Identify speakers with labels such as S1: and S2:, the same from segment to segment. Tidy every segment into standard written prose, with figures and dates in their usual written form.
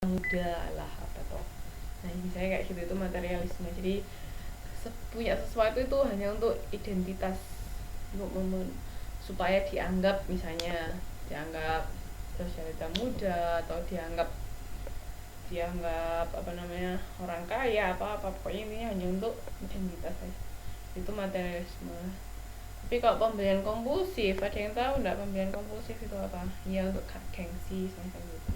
S1: muda lah apa toh. Nah misalnya kayak gitu itu materialisme. Jadi punya sesuatu itu hanya untuk identitas, untuk supaya dianggap, misalnya dianggap sosialita muda, atau dianggap apa namanya, orang kaya, apa pokoknya ini hanya untuk identitas aja. Itu materialisme. Tapi kalau pembelian kompulsif, ada yang tahu nggak pembelian kompulsif itu apa? Ya untuk gengsi semacam gitu.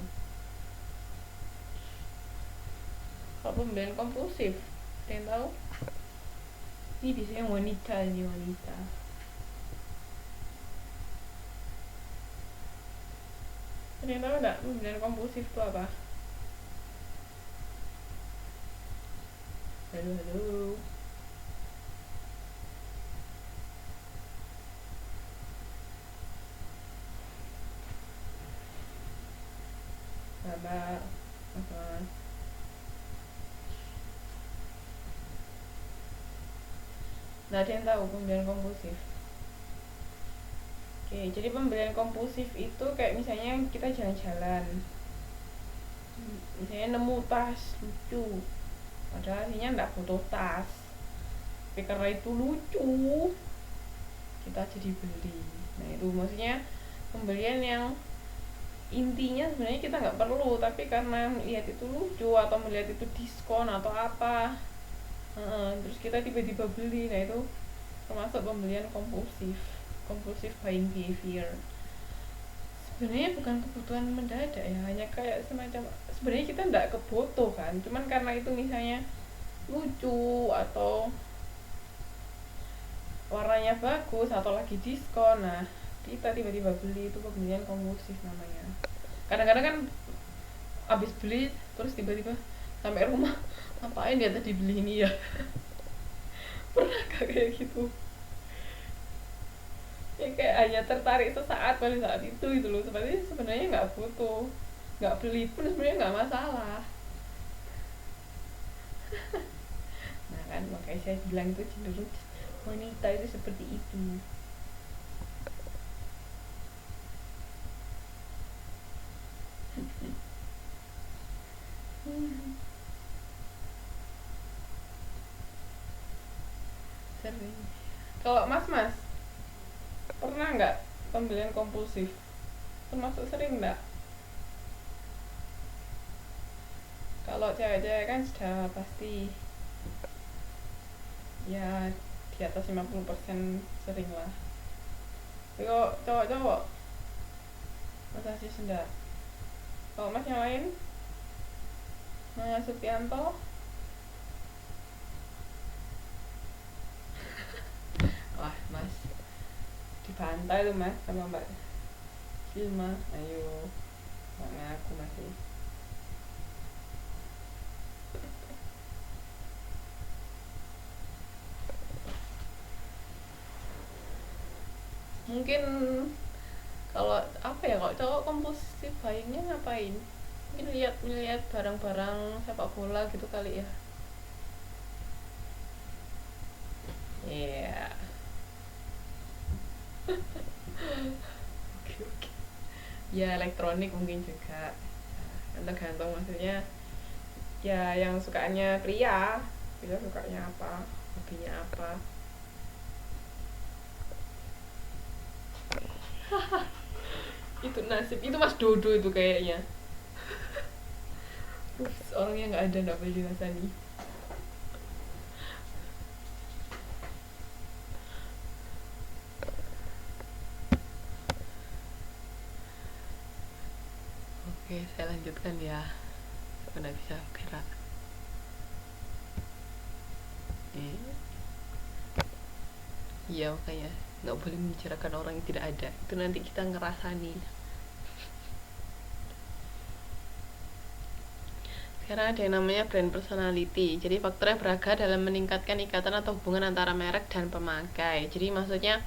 S1: Kalau pembelian kompulsif, ada yang tahu? Ini biasanya wanita, ini wanita. Ada yang tahu nggak pembelian kompulsif itu apa? Halo, halo. Sabar, mas. Nggak ada yang tahu pembelian kompulsif. Oke, jadi pembelian kompulsif itu kayak misalnya kita jalan-jalan, misalnya nemu tas lucu, padahal aslinya nggak butuh tas, tapi karena itu lucu kita jadi beli. Nah itu maksudnya pembelian yang intinya sebenarnya kita nggak perlu, tapi karena melihat itu lucu atau melihat itu diskon atau apa, terus kita tiba-tiba beli. Nah itu termasuk pembelian kompulsif, compulsive buying behavior. Sebenarnya bukan kebutuhan mendadak ya, hanya kayak semacam, sebenarnya kita nggak kebutuhan, cuman karena itu misalnya lucu atau warnanya bagus atau lagi diskon, nah kita tiba-tiba beli. Itu pembelian kompulsif namanya. Kadang-kadang kan abis beli terus tiba-tiba sampai rumah, ngapain dia tadi beli ini ya. Pernah gak kayak gitu? Ya kayak hanya tertarik sesaat pada saat itu gitu loh, sebenarnya nggak butuh, nggak beli pun sebenarnya nggak masalah. Nah kan makanya saya bilang itu cenderung wanita itu seperti itu. Sering. Kalau mas pernah nggak pembelian kompulsif, termasuk sering nggak? Kalau cewek-cewek kan sudah pasti ya di atas 50% sering lah. Tapi kalau cowok-cowok masa sih enggak? Kalau mas yang lain, Mas Supianto, wah mas dibantai tuh mas sama mbak Silma. Ayo, nggak ngaku masih. Mungkin kalau apa ya, kalau cowok kompulsif buyingnya ngapain? Mungkin lihat barang-barang sepak bola gitu kali ya. Iya. Yeah. Oke, oke. Ya elektronik mungkin juga. Nah, tergantung maksudnya, ya yang sukanya pria, kita sukanya apa, hobinya apa. Itu nasib itu mas Dodo itu kayaknya. Orang yang nggak ada nggak boleh dirasani. Oke, saya lanjutkan ya. Aku nggak bisa gerak. Iya makanya nggak boleh membicarakan orang yang tidak ada. Itu nanti kita ngerasani. Sekarang ada yang namanya brand personality. Jadi faktornya beragam dalam meningkatkan ikatan atau hubungan antara merek dan pemakai. Jadi maksudnya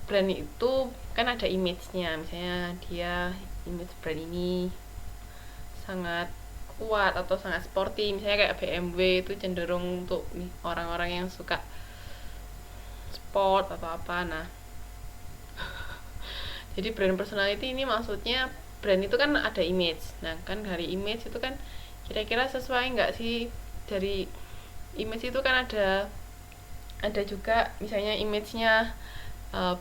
S1: brand itu kan ada image-nya. Misalnya dia image brand ini sangat kuat atau sangat sporty. Misalnya kayak BMW itu cenderung untuk nih orang-orang yang suka sport atau apa. Nah, jadi brand personality ini maksudnya brand itu kan ada image. Nah kan dari image itu kan kira-kira sesuai nggak sih, dari image itu kan ada juga misalnya image-nya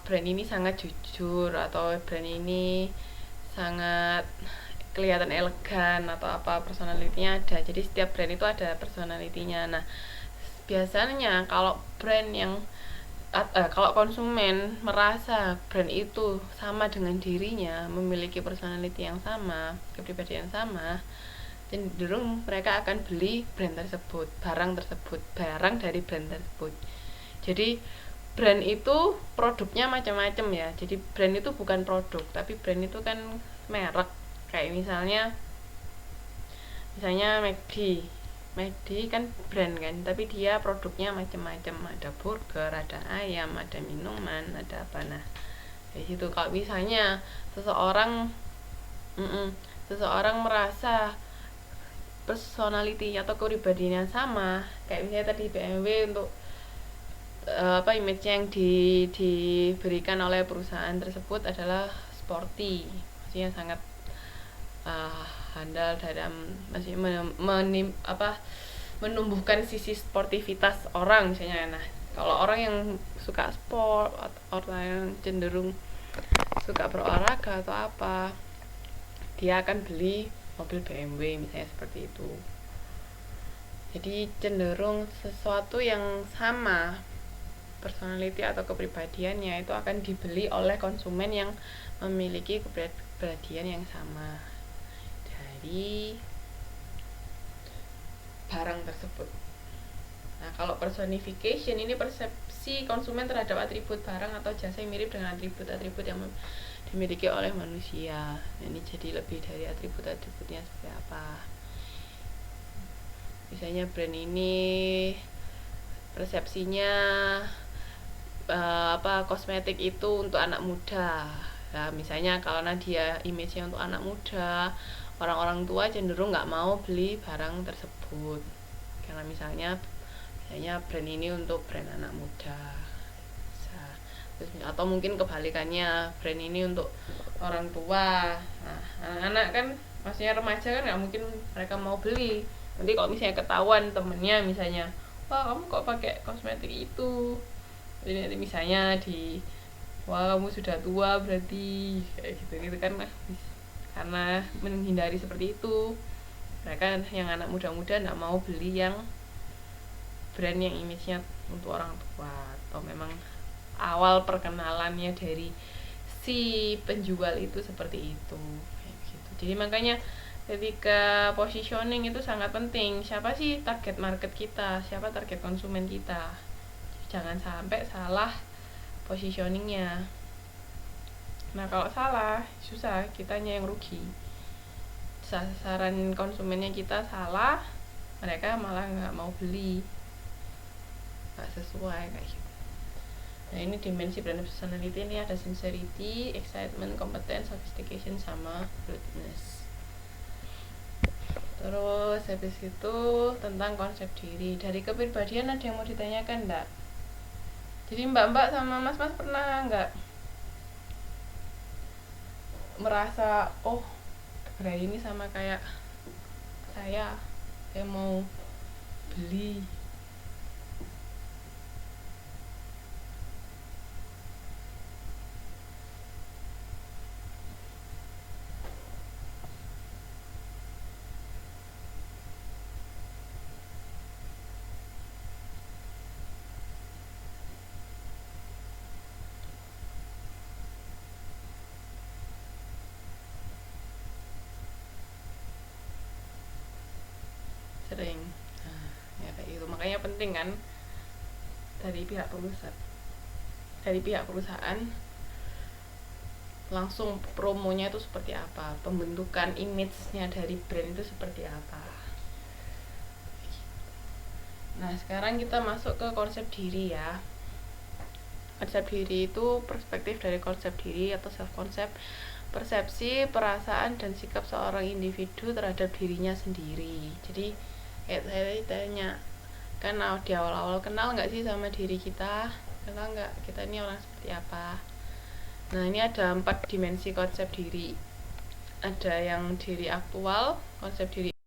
S1: brand ini sangat jujur, atau brand ini sangat kelihatan elegan, atau apa, personality-nya ada. Jadi setiap brand itu ada personality-nya. Nah biasanya kalau brand yang kalau konsumen merasa brand itu sama dengan dirinya, memiliki personality yang sama, kepribadian yang sama, cenderung mereka akan beli brand tersebut, barang dari brand tersebut. Jadi brand itu produknya macam-macam ya. Jadi brand itu bukan produk, tapi brand itu kan merek. Kayak misalnya McD kan brand kan, tapi dia produknya macam-macam, ada burger, ada ayam, ada minuman, ada apa. Nah dari situ kalau misalnya seseorang merasa personality atau kepribadiannya sama, kayak misalnya tadi BMW untuk image yang diberikan oleh perusahaan tersebut adalah sporty, maksudnya sangat handal dalam menumbuhkan sisi sportivitas orang misalnya. Nah kalau orang yang suka sport, orang yang cenderung suka berolahraga atau apa, dia akan beli mobil BMW misalnya, seperti itu. Jadi cenderung sesuatu yang sama personality atau kepribadiannya itu akan dibeli oleh konsumen yang memiliki kepribadian yang sama dari barang tersebut. Nah kalau personification ini persepsi konsumen terhadap atribut barang atau jasa yang mirip dengan atribut-atribut yang dimiliki oleh manusia. Ini jadi lebih dari atribut-atributnya seperti apa. Misalnya brand ini persepsinya kosmetik itu untuk anak muda. Nah misalnya kalau dia image-nya untuk anak muda, orang-orang tua cenderung nggak mau beli barang tersebut karena misalnya brand ini untuk brand anak muda. Atau mungkin kebalikannya, brand ini untuk orang tua. Nah anak-anak kan maksudnya remaja kan nggak mungkin mereka mau beli. Nanti kalau misalnya ketahuan temennya misalnya, wah kamu kok pakai kosmetik itu, jadi nanti misalnya wah kamu sudah tua berarti, kayak gitu kan. Karena menghindari seperti itu, mereka yang anak muda-muda nggak mau beli yang brand yang image-nya untuk orang tua, atau memang awal perkenalannya dari si penjual itu seperti itu, kayak gitu. Jadi makanya ketika positioning itu sangat penting. Siapa sih target market kita, siapa target konsumen kita, jangan sampai salah positioningnya. Nah kalau salah, susah, kitanya yang rugi. Sasaran konsumennya kita salah, mereka malah nggak mau beli, nggak sesuai kayak gitu. Nah ini dimensi brand personality ini ada sincerity, excitement, competence, sophistication, sama rudeness. Terus habis itu tentang konsep diri. Dari kepribadian ada yang mau ditanyakan enggak? Jadi mbak-mbak sama mas-mas pernah enggak merasa, oh brand ini sama kayak saya mau beli? Sering. Nah, ya kayak gitu. Makanya penting kan dari pihak perusahaan langsung promonya itu seperti apa, pembentukan image-nya dari brand itu seperti apa. Nah sekarang kita masuk ke konsep diri ya. Konsep diri itu perspektif dari konsep diri atau self concept, persepsi, perasaan, dan sikap seorang individu terhadap dirinya sendiri. Jadi kayak saya tanya kan di awal-awal, kenal nggak sih sama diri kita, kenal nggak kita ini orang seperti apa. Nah ini ada 4 dimensi konsep diri. ada yang diri aktual, konsep diri